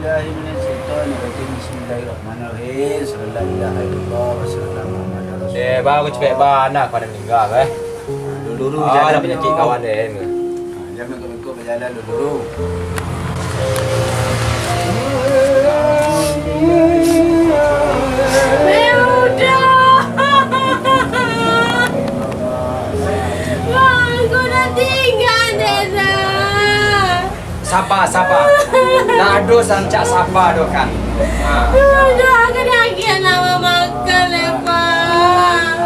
billahi minasyaitonir rajim. Bismillahirrahmanirrahim. Sallallahu ilaha illallah wa sallallahu Muhammadar Rasulullah. Baru cepet bana kau dah meninggal Dulu ada penyakit kawan dia. Jangan kau berjalan dulu. Sabar. Nado sancak sabar do kan. Udah kena nama makan lepas.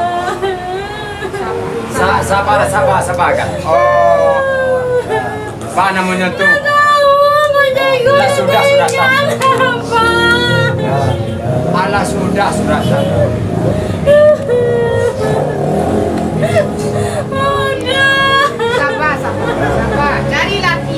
Sabar kan. Oh. Apa namanya tu? Sudah. Alah sudah. Sabar. Cari lagi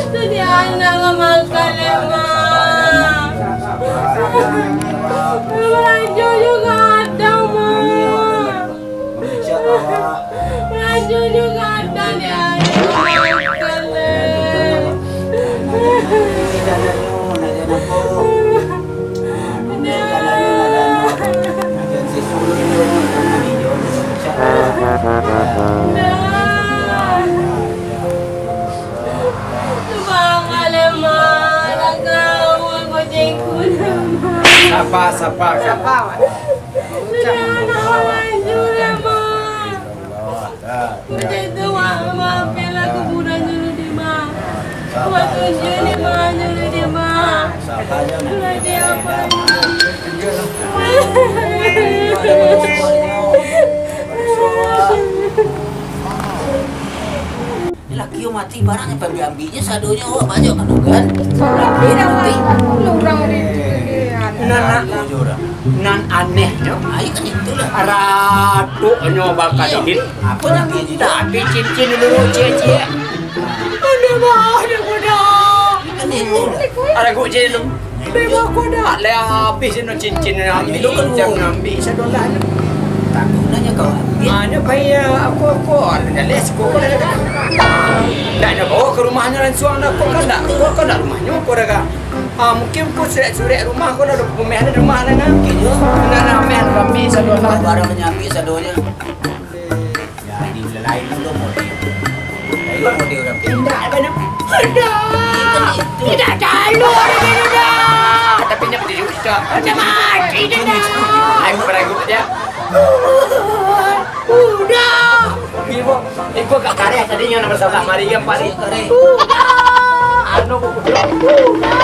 Tadi anak makan lemah. Raja juga ada mah. Raja juga ada dia makan lemah. Sabar. Laki yang mati barang yang diambilnya sadonya banyak kan laki yang mati nan aneh ayo kan itu lah Ratu nyoba kadit. apa yang dia Tapi cincin dulu cie. Ada kan itu Ada gua cincin dulu. Beba gua dah le habis no cincin ambil Itu kan jam gua. ambil $1. tak gunanya kau ambil Mana payah aku ada les kau dah nak bawa ke rumahnya langsung nak kau kan dah rumahnya kau dah mungkin kau surat rumah kau dah pemeh ada rumah lah nak nak ramai ambil $1. barang menyambi sadonya Jadi lain dulu mau dia orang Tidak benar. Tidak calon tapi nak berdiri kita. Macam mati dah. Aku beragut dia. Udah. Ibu kat karya tadinya nama salah mari yang paling. Udah. Anu. Udah.